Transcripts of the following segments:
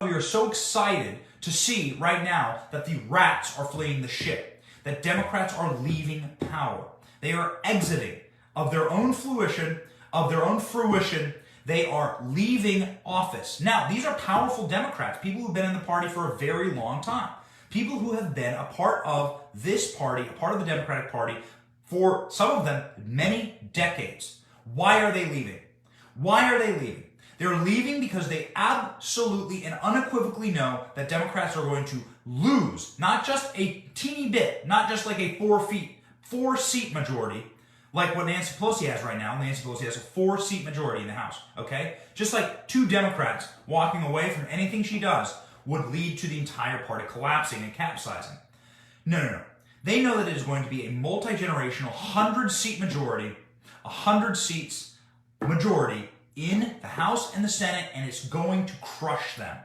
We are so excited to see right now that the rats are fleeing the ship, that Democrats are leaving power. They are exiting of their own fruition, They are leaving office. Now, these are powerful Democrats, people who've been in the party for a very long time, people who have been a part of this party, a part of the Democratic Party, for some of them, many decades. Why are they leaving? Why are they leaving? They're leaving because they absolutely and unequivocally know that Democrats are going to lose, not just a teeny bit, not just like a four-seat majority, like what Nancy Pelosi has right now. Nancy Pelosi has a 4-seat majority in the House, okay? Just like 2 Democrats walking away from anything she does would lead to the entire party collapsing and capsizing. No. They know that it is going to be a multi-generational 100-seat majority, 100 seats majority in the House and the Senate, and it's going to crush them.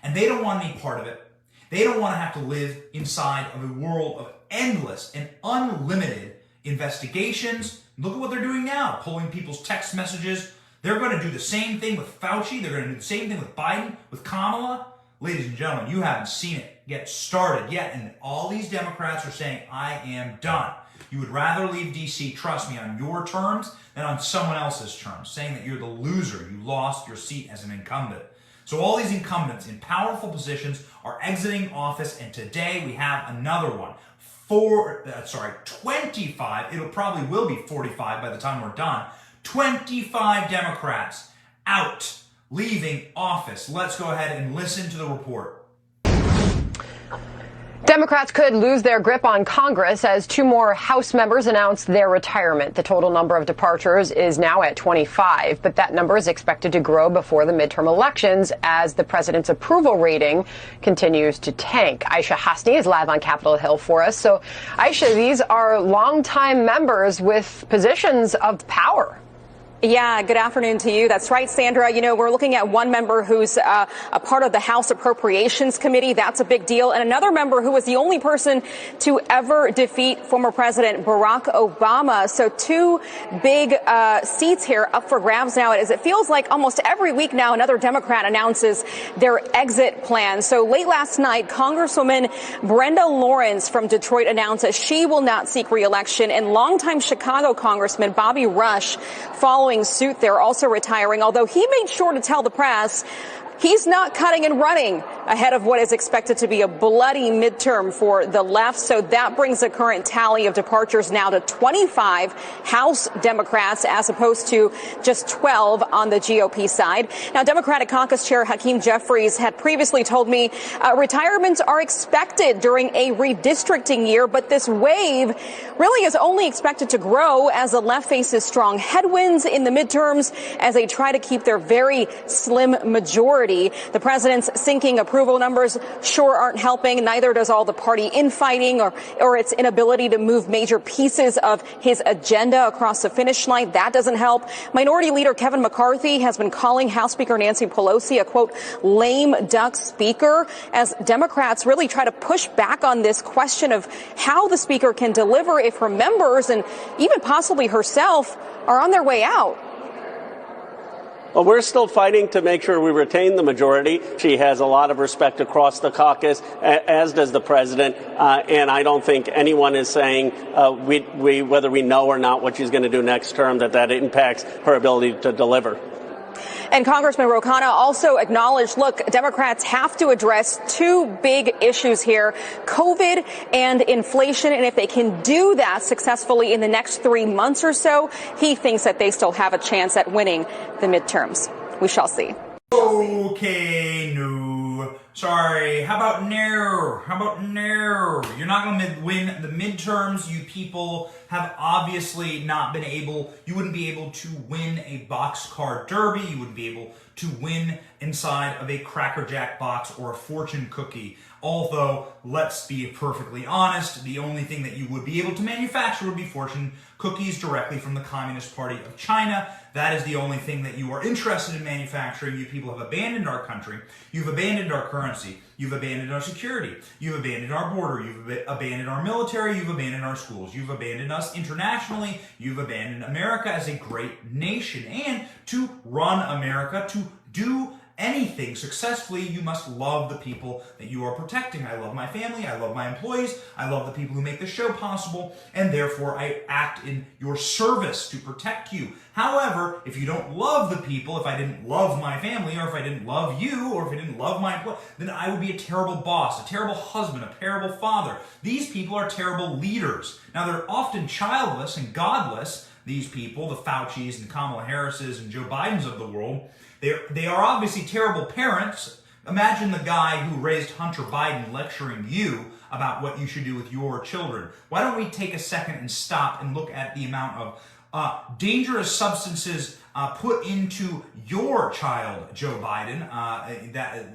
And they don't want any part of it. They don't want to have to live inside of a world of endless and unlimited investigations. Look at what they're doing now, pulling people's text messages. They're going to do the same thing with Fauci. They're going to do the same thing with Biden, with Kamala. Ladies and gentlemen, you haven't seen it get started yet, and all these Democrats are saying, I am done. You would rather leave D.C., trust me, on your terms than on someone else's terms, saying that you're the loser. You lost your seat as an incumbent. So all these incumbents in powerful positions are exiting office, and today we have another one. 25, it probably will be 45 by the time we're done. 25 Democrats out, leaving office. Let's go ahead and listen to the report. Democrats could lose their grip on Congress as 2 more House members announced their retirement. The total number of departures is now at 25, but that number is expected to grow before the midterm elections as the president's approval rating continues to tank. Aisha Hasni is live on Capitol Hill for us. So, Aisha, these are longtime members with positions of power. Yeah, good afternoon to you. That's right, Sandra. You know, we're looking at one member who's a part of the House Appropriations Committee. That's a big deal. And another member who was the only person to ever defeat former President Barack Obama. So 2 big seats here up for grabs now, as it feels like almost every week now another Democrat announces their exit plan. So late last night, Congresswoman Brenda Lawrence from Detroit announced that she will not seek re-election, and longtime Chicago Congressman Bobby Rush, following suit, they're also retiring, although he made sure to tell the press he's not cutting and running ahead of what is expected to be a bloody midterm for the left. So that brings the current tally of departures now to 25 House Democrats as opposed to just 12 on the GOP side. Now, Democratic Caucus Chair Hakeem Jeffries had previously told me retirements are expected during a redistricting year, but this wave really is only expected to grow as the left faces strong headwinds in the midterms as they try to keep their very slim majority. The president's sinking approval numbers sure aren't helping. Neither does all the party infighting or its inability to move major pieces of his agenda across the finish line. That doesn't help. Minority Leader Kevin McCarthy has been calling House Speaker Nancy Pelosi a, quote, lame duck speaker, as Democrats really try to push back on this question of how the speaker can deliver if her members and even possibly herself are on their way out. Well, we're still fighting to make sure we retain the majority. She has a lot of respect across the caucus, as does the president. And I don't think anyone is saying whether we know or not what she's going to do next term, that impacts her ability to deliver. And Congressman Ro Khanna also acknowledged, look, Democrats have to address 2 big issues here, COVID and inflation. And if they can do that successfully in the next 3 months or so, he thinks that they still have a chance at winning the midterms. We shall see. Okay, no. Sorry. How about no? You're not going to win the midterms. You people have obviously not been able, you wouldn't be able to win a boxcar derby. You wouldn't be able to win inside of a Cracker Jack box or a fortune cookie. Although, let's be perfectly honest, the only thing that you would be able to manufacture would be fortune cookies directly from the Communist Party of China. That is the only thing that you are interested in manufacturing. You people have abandoned our country. You've abandoned our currency. You've abandoned our security. You've abandoned our border. You've abandoned our military. You've abandoned our schools. You've abandoned us internationally. You've abandoned America as a great nation. And to run America, to do anything successfully, you must love the people that you are protecting. I love my family, I love my employees, I love the people who make the show possible, and therefore I act in your service to protect you. However, if you don't love the people, if I didn't love my family, or if I didn't love you, or if I didn't love my employees, then I would be a terrible boss, a terrible husband, a terrible father. These people are terrible leaders. Now, they're often childless and godless, these people, the Faucis and Kamala Harrises and Joe Bidens of the world. They are obviously terrible parents. Imagine the guy who raised Hunter Biden lecturing you about what you should do with your children. Why don't we take a second and stop and look at the amount of dangerous substances put into your child, Joe Biden.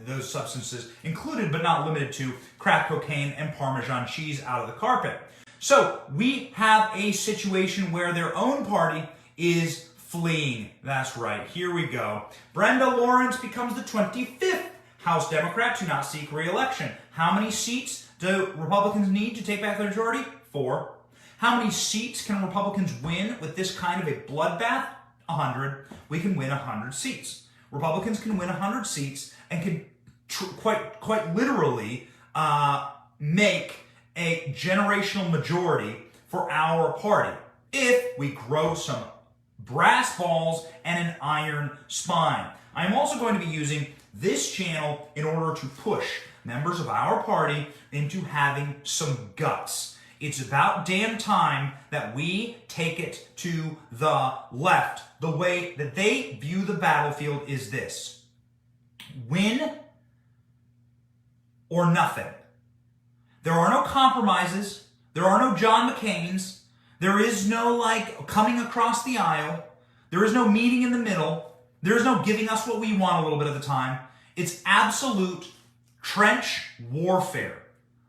Those substances included but not limited to crack cocaine and Parmesan cheese out of the carpet. So we have a situation where their own party is fleeing. That's right. Here we go. Brenda Lawrence becomes the 25th House Democrat to not seek re-election. How many seats do Republicans need to take back the majority? 4. How many seats can Republicans win with this kind of a bloodbath? 100. We can win 100 seats. Republicans can win 100 seats and can quite literally make a generational majority for our party if we grow some brass balls and an iron spine. I'm also going to be using this channel in order to push members of our party into having some guts. It's about damn time that we take it to the left. The way that they view the battlefield is this: win or nothing. There are no compromises. There are no John McCains. There is no coming across the aisle. There is no meeting in the middle. There is no giving us what we want a little bit of the time. It's absolute trench warfare.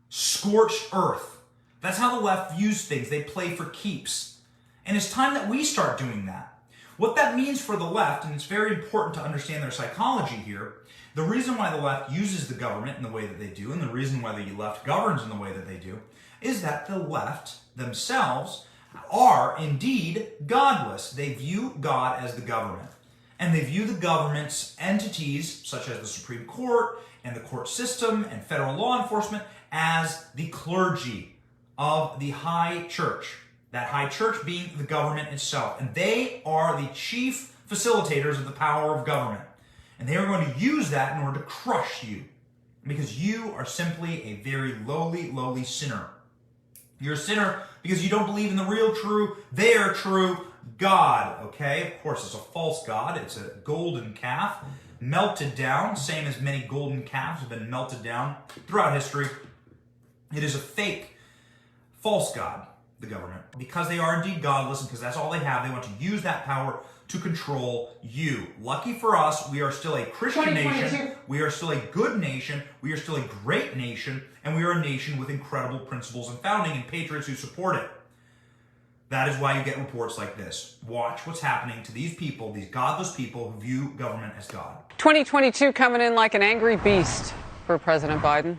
Scorched earth. That's how the left views things. They play for keeps. And it's time that we start doing that. What that means for the left, and it's very important to understand their psychology here, the reason why the left uses the government in the way that they do, and the reason why the left governs in the way that they do, is that the left themselves are indeed godless. They view God as the government. And they view the government's entities, such as the Supreme Court and the court system and federal law enforcement, as the clergy of the high church. That high church being the government itself. And they are the chief facilitators of the power of government. And they are going to use that in order to crush you. Because you are simply a very lowly sinner. You're a sinner because you don't believe in the real true, their true God, okay? Of course, it's a false God. It's a golden calf melted down, same as many golden calves have been melted down throughout history. It is a fake, false God, the government. Because they are indeed godless and because that's all they have, they want to use that power to control you. Lucky for us, we are still a Christian nation. We are still a good nation. We are still a great nation. And we are a nation with incredible principles and founding and patriots who support it. That is why you get reports like this. Watch what's happening to these people, these godless people who view government as God. 2022 coming in like an angry beast for President Biden.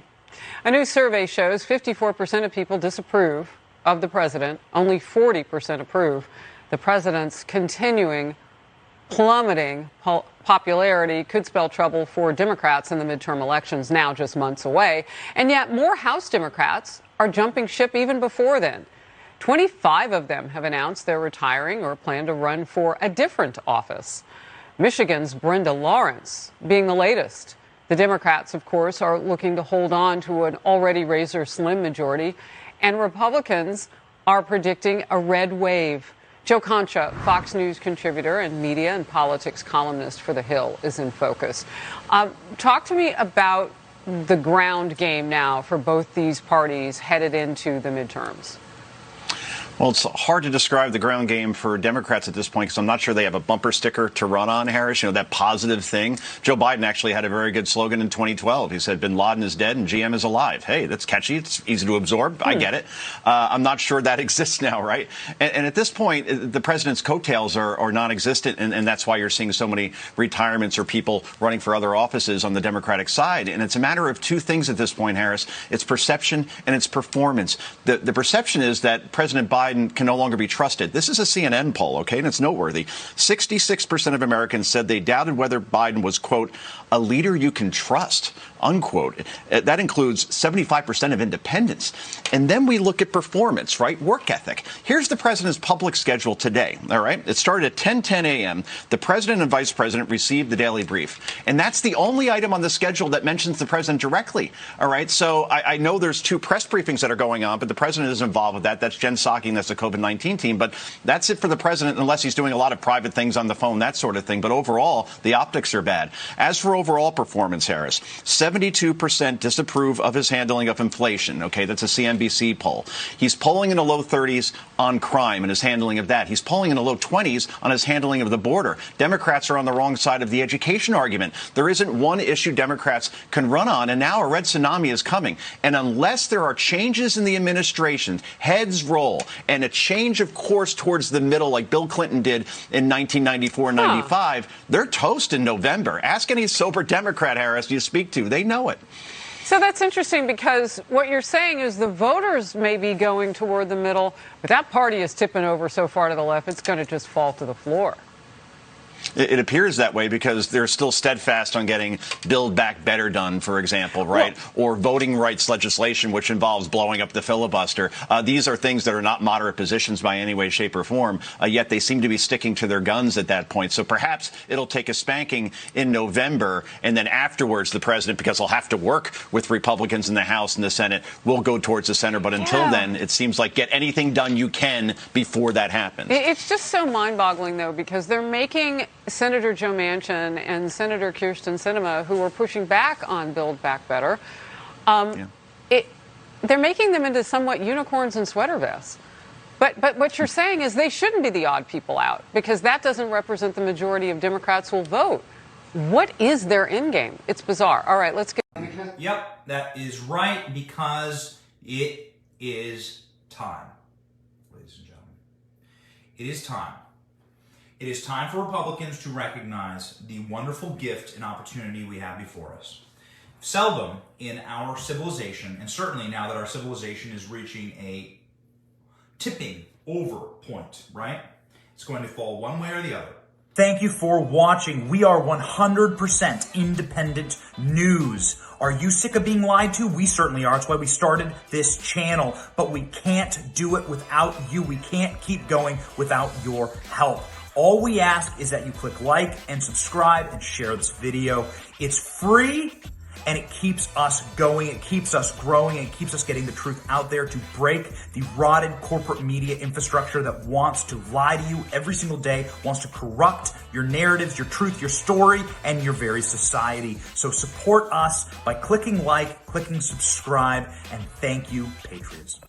A new survey shows 54% of people disapprove of the president. Only 40% approve. The president's continuing plummeting popularity could spell trouble for Democrats in the midterm elections now just months away. And yet more House Democrats are jumping ship even before then. 25 of them have announced they're retiring or plan to run for a different office. Michigan's Brenda Lawrence being the latest. The Democrats, of course, are looking to hold on to an already razor-slim majority, and Republicans are predicting a red wave. Joe Concha, Fox News contributor and media and politics columnist for The Hill, is in focus. Talk to me about the ground game now for both these parties headed into the midterms. Well, it's hard to describe the ground game for Democrats at this point because I'm not sure they have a bumper sticker to run on, Harris, that positive thing. Joe Biden actually had a very good slogan in 2012. He said, bin Laden is dead and GM is alive. Hey, that's catchy. It's easy to absorb. I get it. I'm not sure that exists now, right? And at this point, the president's coattails are non-existent, and that's why you're seeing so many retirements or people running for other offices on the Democratic side. And it's a matter of two things at this point, Harris. It's perception and it's performance. The perception is that President Biden Biden can no longer be trusted. This is a CNN poll, okay, and it's noteworthy. 66% of Americans said they doubted whether Biden was, quote, a leader you can trust, unquote. That includes 75% of independents. And then we look at performance, right? Work ethic. Here's the president's public schedule today, all right? It started at 10:10 a.m. The president and vice president received the daily brief. And that's the only item on the schedule that mentions the president directly, all right? So I know there's 2 press briefings that are going on, but the president is involved with that. That's Jen Psaki, that's the COVID-19 team. But that's it for the president, unless he's doing a lot of private things on the phone, that sort of thing. But overall, the optics are bad. As for overall performance, Harris, 72% disapprove of his handling of inflation. Okay, that's a CNBC poll. He's polling in the low 30s on crime and his handling of that. He's polling in the low 20s on his handling of the border. Democrats are on the wrong side of the education argument. There isn't one issue Democrats can run on, and now a red tsunami is coming. And unless there are changes in the administration, heads roll, and a change of course towards the middle like Bill Clinton did in 1994 and 95, they're toast in November. Ask any sober Democrat, Harris, you speak to. They know it. So that's interesting, because what you're saying is the voters may be going toward the middle, but that party is tipping over so far to the left, it's going to just fall to the floor. It appears that way because they're still steadfast on getting Build Back Better done, for example, right? Well, or voting rights legislation, which involves blowing up the filibuster. These are things that are not moderate positions by any way, shape, or form, yet they seem to be sticking to their guns at that point. So perhaps it'll take a spanking in November, and then afterwards the president, because he'll have to work with Republicans in the House and the Senate, will go towards the center. But until then, it seems like get anything done you can before that happens. It's just so mind-boggling, though, because they're making Senator Joe Manchin and Senator Kyrsten Sinema, who are pushing back on Build Back Better, they're making them into somewhat unicorns in sweater vests. But what you're saying is they shouldn't be the odd people out, because that doesn't represent the majority of Democrats who will vote. What is their end game? It's bizarre. All right, let's get... Yep, that is right, because it is time, ladies and gentlemen. It is time. It is time for Republicans to recognize the wonderful gift and opportunity we have before us. Seldom in our civilization, and certainly now that our civilization is reaching a tipping over point, right? It's going to fall one way or the other. Thank you for watching. We are 100% independent news. Are you sick of being lied to? We certainly are. That's why we started this channel. But we can't do it without you. We can't keep going without your help. All we ask is that you click like and subscribe and share this video. It's free and it keeps us going. It keeps us growing. And it keeps us getting the truth out there to break the rotted corporate media infrastructure that wants to lie to you every single day, wants to corrupt your narratives, your truth, your story, and your very society. So support us by clicking like, clicking subscribe, and thank you, Patriots.